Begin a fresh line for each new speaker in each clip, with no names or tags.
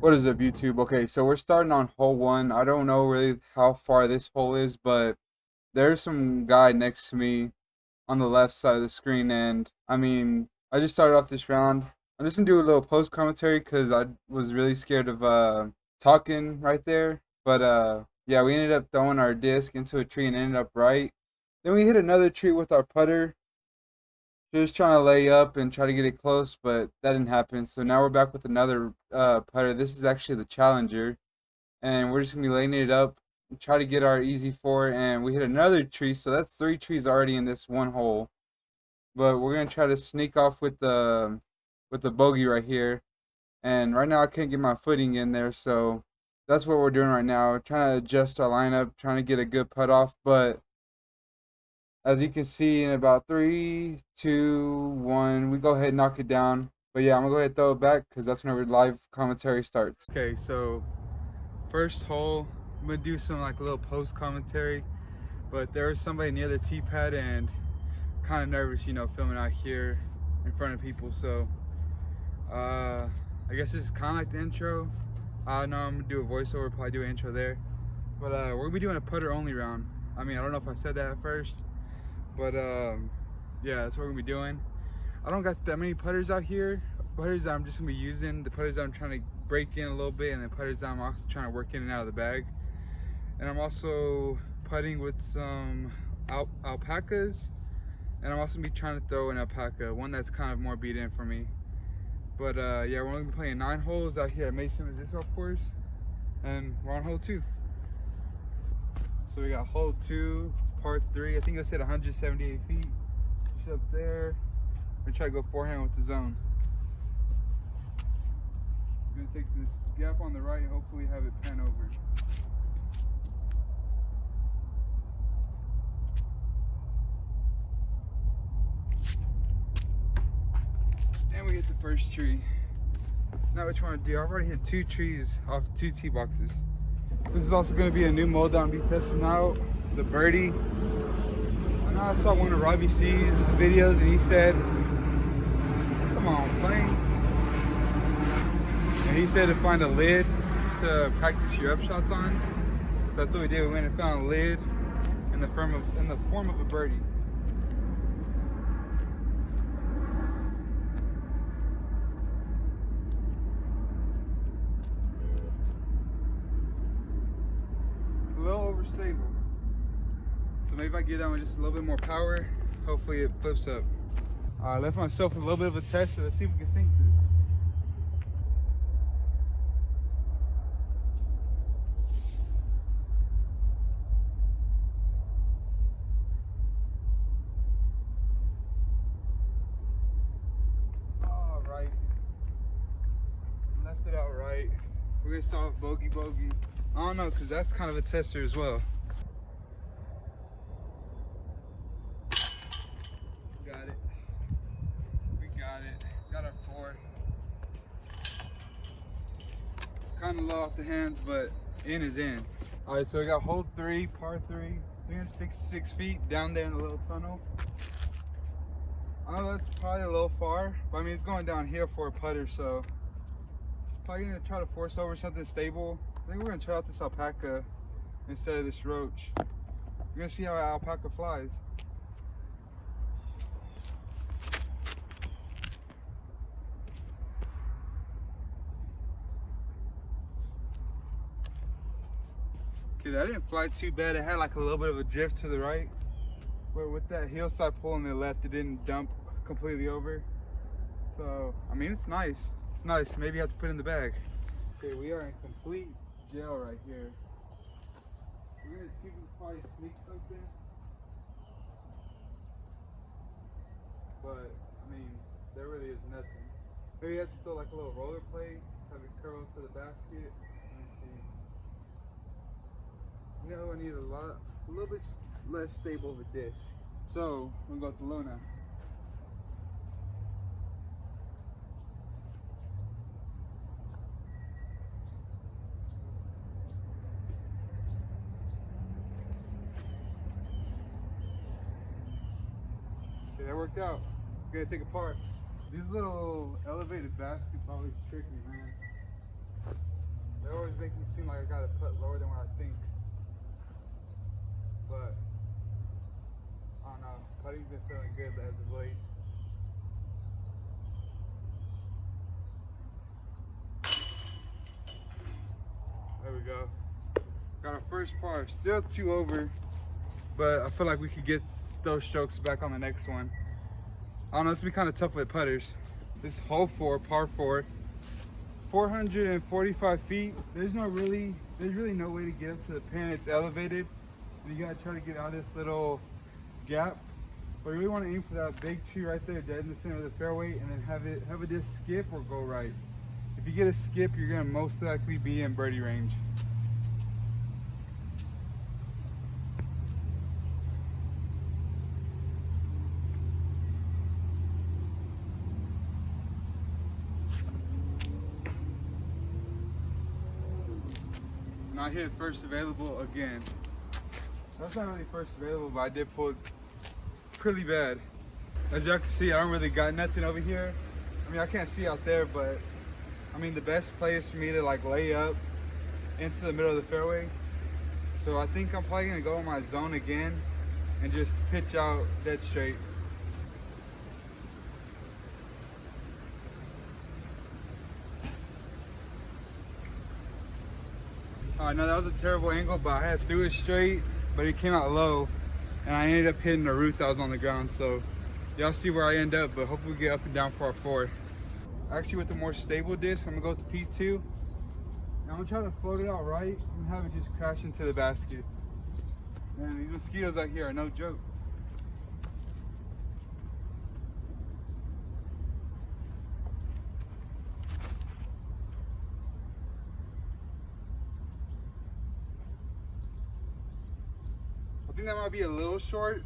What is up, YouTube? Okay, so we're starting on hole one. I don't know really how far this hole is, but there's some guy next to me on the left side of the screen, and I just started off this round. I'm just gonna do a little post commentary because I was really scared of talking right there. But yeah, we ended up throwing our disc into a tree and ended up right. Then we hit another tree with our putter. Just trying to lay up and try to get it close, but that didn't happen. So now we're back with another putter. This is actually the Challenger, and we're just gonna be laying it up, and try to get our easy four. And we hit another tree, so that's three trees already in this one hole. But we're gonna try to sneak off with the bogey right here. And right now I can't get my footing in there, so that's what we're doing right now. Trying to adjust our lineup, trying to get a good putt off, but as you can see, in about three, two, one, we go ahead and knock it down. But yeah, I'm gonna go ahead and throw it back because that's whenever live commentary starts. Okay, so first hole, I'm gonna do some like a little post commentary. But there was somebody near the tee pad and kind of nervous, filming out here in front of people. So I guess this is kind of like the intro. I know I'm gonna do a voiceover, probably do an intro there. But we're gonna be doing a putter only round. I don't know if I said that at first. But yeah, that's what we're gonna be doing. I don't got that many putters out here. Putters that I'm just gonna be using, the putters that I'm trying to break in a little bit, and the putters that I'm also trying to work in and out of the bag. And I'm also putting with some alpacas, and I'm also gonna be trying to throw an alpaca, one that's kind of more beat in for me. But yeah, we're gonna be playing 9 holes out here at Mason Resist Golf Course, and we're on hole 2. So we got hole 2, part 3. I think I said 178 feet. Just up there. We're gonna try to go forehand with the zone. I'm gonna take this gap on the right and hopefully have it pan over. And we hit the first tree. Now what you wanna do, I've already hit 2 trees off 2 tee boxes. This is also gonna be a new mode that I'm gonna be testing out, the birdie. I know I saw one of Robbie C's videos and he said, come on, plane. And he said to find a lid to practice your upshots on. So that's what we did. We went and found a lid in the form of a birdie. A little overstable. So maybe if I give that one just a little bit more power, hopefully it flips up. I left myself a little bit of a test, so let's see if we can sink this. All right. Left it out right. We're gonna start with bogey bogey. I don't know, cause that's kind of a tester as well. Got it. We got it. Got our 4. Kind of low off the hands, but in is in. All right, so we got hole 3, par 3, 366 feet down there in the little tunnel. I know that's probably a little far, but it's going downhill for a putter, so probably gonna try to force over something stable. I think we're gonna try out this alpaca instead of this roach. We're gonna see how an alpaca flies. Okay, that didn't fly too bad. It had like a little bit of a drift to the right. But with that hillside pull on the left, it didn't dump completely over. So, it's nice. It's nice. Maybe I have to put it in the bag. Okay, we are in complete jail right here. We're gonna see if we can probably sneak something. But, there really is nothing. Maybe you have to throw like a little roller plate, have it curl to the basket. Let me see. I need a little bit less stable of a dish. So, we're gonna go to Luna. Okay, that worked out. We're gonna take a part. These little elevated baskets always trick me, man. They always make me seem like I gotta put lower than what I think. But I don't know. Putting's been feeling good as of late. There we go. Got our first par. Still 2 over, but I feel like we could get those strokes back on the next one. I don't know, it's gonna be kind of tough with putters. This hole 4, par 4, 445 feet. There's really no way to get up to the pin. It's elevated. And you gotta try to get out of this little gap. But you really want to aim for that big tree right there, dead in the center of the fairway, and then have it just skip or go right. If you get a skip, you're gonna most likely be in birdie range. And I hit first available again. That's not really first available, but I did pull it pretty bad. As y'all can see, I don't really got nothing over here. I mean, I can't see out there, but I mean, the best play is for me to like lay up into the middle of the fairway. So I think I'm probably gonna go in my zone again and just pitch out dead straight. Alright, now that was a terrible angle, but I had threw it straight, but it came out low, and I ended up hitting the root that was on the ground. So y'all see where I end up, but hopefully we get up and down for our 4. Actually, with the more stable disc, I'm gonna go with the P2. And I'm gonna try to float it out right and have it just crash into the basket. Man, these mosquitoes out here are no joke. I think that might be a little short,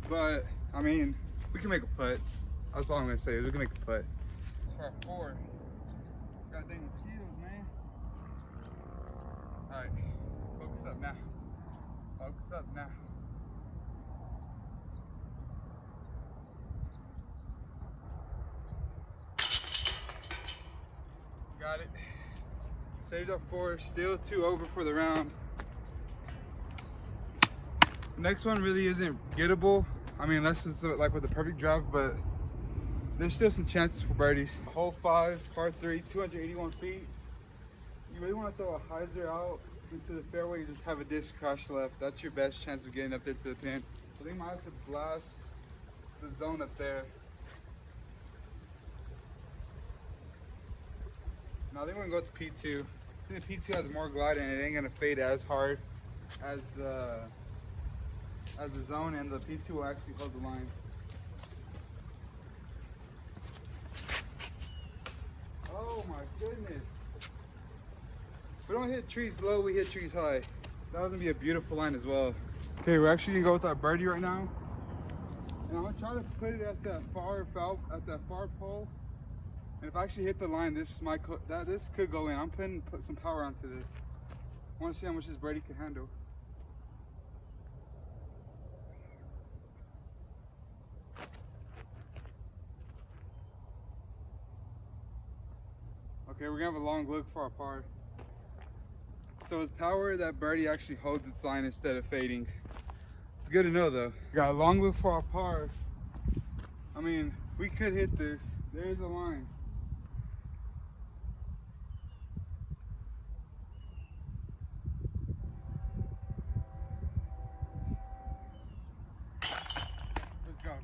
but I mean, we can make a putt. That's all I'm gonna say is we can make a putt. It's our 4. Goddamn mosquitoes, man. All right, focus up now. Focus up now. Got it. Saved up 4, still 2 over for the round. The next one really isn't gettable. I mean, unless it's like with the perfect drive, but there's still some chances for birdies. Hole 5, par 3, 281 feet. You really want to throw a hyzer out into the fairway and just have a disc crash left. That's your best chance of getting up there to the pin. I think I might have to blast the zone up there. Now I think we're gonna go with the P2. I think the P2 has more glide and it ain't gonna fade as hard as the zone, and the P2 will actually hold the line. Oh my goodness. We don't hit trees low, we hit trees high. That was gonna be a beautiful line as well. Okay, we're actually gonna go with our birdie right now. And I'm gonna try to put it at that far pole. And if I actually hit the line, this could go in. I'm put some power onto this. I wanna see how much this birdie can handle. Okay, we're gonna have a long look for our par. So with power, that birdie actually holds its line instead of fading. It's good to know though. Got a long look for our par. I mean, we could hit this. There's a line. Let's go.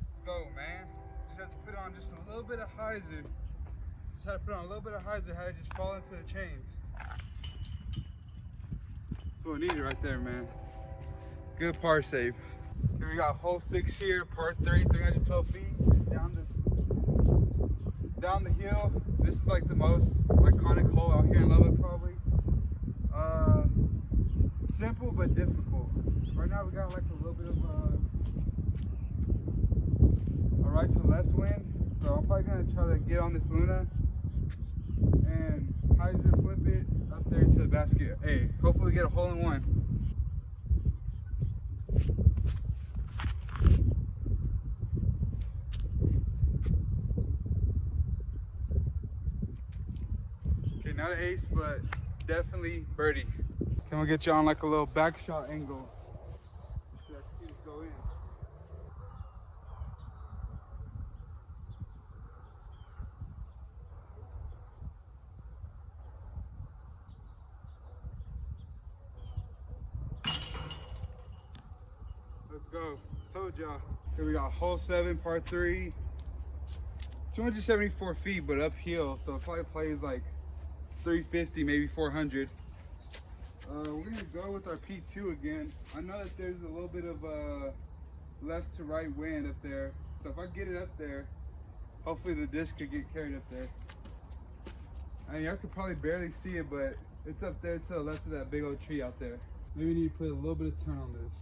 Let's go, man. Just have to put on just a little bit of hyzer. Just had to put on a little bit of hyzer, had it just fall into the chains. That's what we needed right there, man. Good par save. Here we got hole 6 here, par 3, 312 feet down the hill. This is like the most iconic hole out here in Lubbock, probably. Simple but difficult. Right now we got like a little bit of a right to left wind, so I'm probably gonna try to get on this Luna and hyzer flip it up there into the basket. Hey, hopefully we get a hole in one. not an ace, but definitely birdie. Then we'll get you on like a little back shot angle. So that you just go in. Let's go. Told y'all. Here we got hole 7, par 3. 274 feet, but uphill, so it probably plays like 350, maybe 400. We're gonna go with our P2 again. I know that there's a little bit of left to right wind up there, so if I get it up there, hopefully the disc could get carried up there. I mean, I could probably barely see it, but it's up there to the left of that big old tree out there. Maybe we need to put a little bit of turn on this.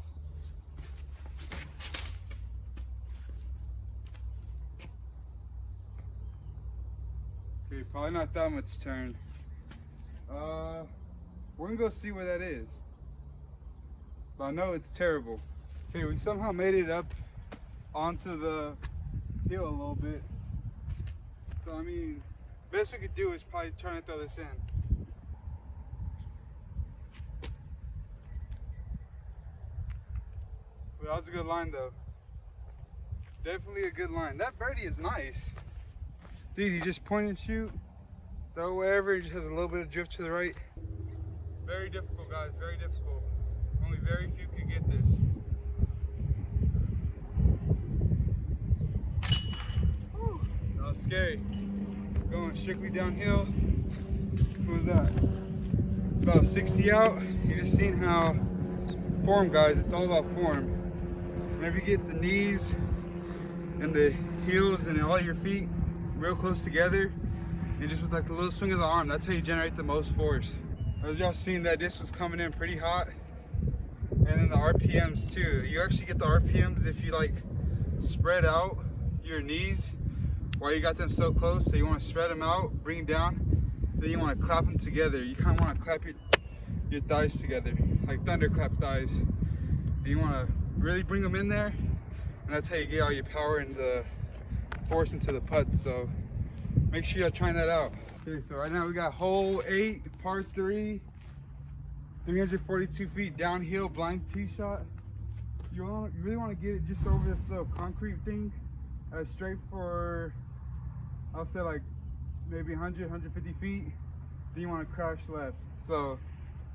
Okay, probably not that much turn. We're gonna go see where that is. But I know it's terrible. Okay, we somehow made it up onto the hill a little bit. So I mean, best we could do is probably try and throw this in. But that was a good line though. Definitely a good line. That birdie is nice. It's easy, just point and shoot. Throw wherever, it just has a little bit of drift to the right. Very difficult, guys, very difficult. Only very few can get this. Whew, that was scary. Going strictly downhill. What was that? About 60 out. You just seen how form, guys, it's all about form. Whenever you get the knees and the heels and all your feet real close together, and just with like a little swing of the arm, that's how you generate the most force. As y'all seen, that disc was coming in pretty hot. And then the RPMs too. You actually get the RPMs if you like spread out your knees while you got them so close. So you want to spread them out, bring them down, then you want to clap them together. You kind of want to clap your thighs together, like thunderclap thighs. And you want to really bring them in there, and that's how you get all your power and the force into the putts. So make sure you're trying that out. Okay, so right now we got hole 8, par 3, 342 feet downhill, blind tee shot. You really want to get it just over this little concrete thing, straight for, I'll say like maybe 100, 150 feet. Then you want to crash left. So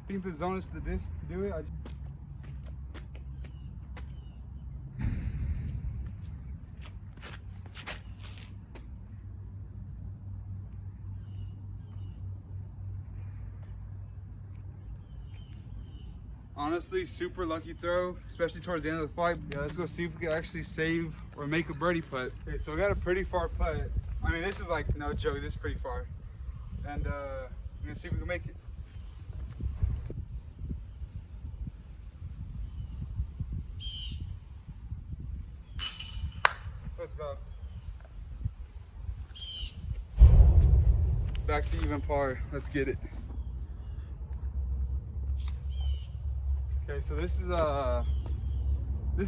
I think the zone is the disc to do it. Honestly, super lucky throw, especially towards the end of the flight. Yeah, let's go see if we can actually save or make a birdie putt. Okay, so we got a pretty far putt. I mean, this is like no joke, this is pretty far. And we're gonna see if we can make it. Let's go. Back to even par, let's get it. Okay, so this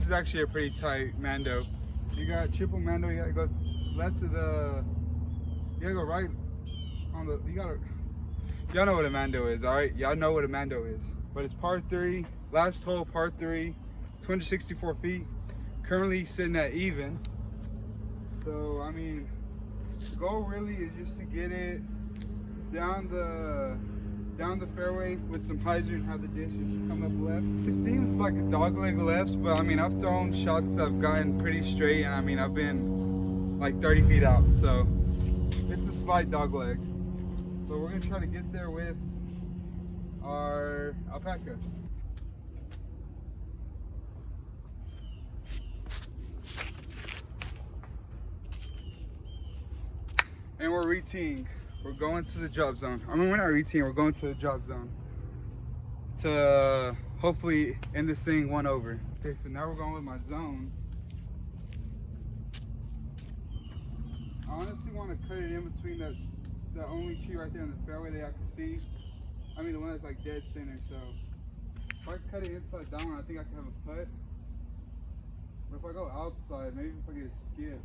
is actually a pretty tight Mando. You got triple Mando, you gotta go left to the, you gotta go right on the, y'all know what a Mando is, alright? Y'all know what a Mando is. But it's par 3, last hole, par 3, 264 feet, currently sitting at even. So, I mean, the goal really is just to get it down the fairway with some hyzer and have the disc just come up left. It seems like a dogleg lefts, but I mean, I've thrown shots that have gotten pretty straight, and I mean, I've been like 30 feet out, so it's a slight dogleg. So we're gonna try to get there with our alpaca. And we're re-teeing. We're going to the drop zone. I mean, we're not re-teeing, we're going to the drop zone to hopefully end this thing 1 over. Okay, so now we're going with my zone. I honestly want to cut it in between the only tree right there on the fairway that I can see. I mean, the one that's like dead center. So if I cut it inside down, I think I can have a putt. But if I go outside, maybe if I get a skip.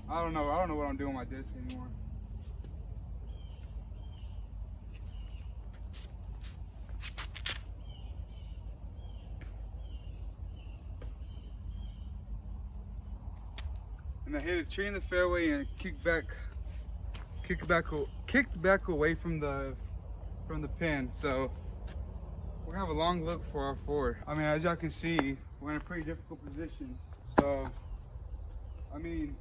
I don't know what I'm doing with my disc anymore. and I hit a tree in the fairway and kicked back away from the pin. So we're gonna have a long look for our four. I mean, as y'all can see, we're in a pretty difficult position. So, I mean,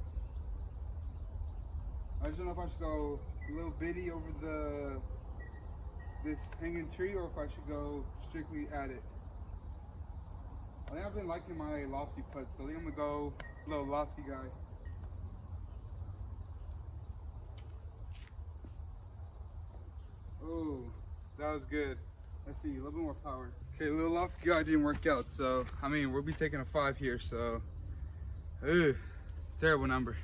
I just don't know if I should go a little bitty over this hanging tree, or if I should go strictly at it. I think I've been liking my lofty putts, so I think I'm gonna go a little lofty guy. Oh, that was good. Let's see, a little bit more power. Okay, a little lofty guy didn't work out, so I mean, we'll be taking a 5 here, so terrible number.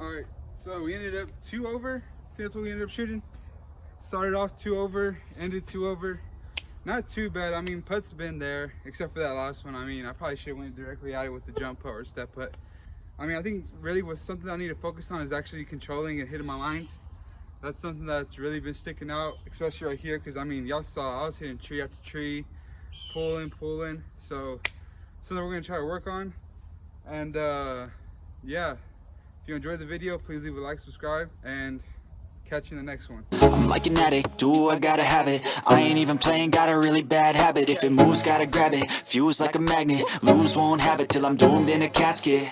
Alright, so we ended up 2 over. I think that's what we ended up shooting. Started off 2 over, ended 2 over. Not too bad. I mean, putts been there, except for that last one. I mean, I probably should have went directly at it with the jump putt or step putt. I mean, I think really what's something I need to focus on is actually controlling and hitting my lines. That's something that's really been sticking out, especially right here, because I mean, y'all saw I was hitting tree after tree, pulling. So something we're gonna try to work on. And yeah, if you enjoyed the video, please leave a like, subscribe, and catch you in the next one.
I'm like an addict, do I gotta have it. I ain't even playing, got a really bad habit. If it moves, gotta grab it. Fuse like a magnet, lose, won't have it till I'm doomed in a casket.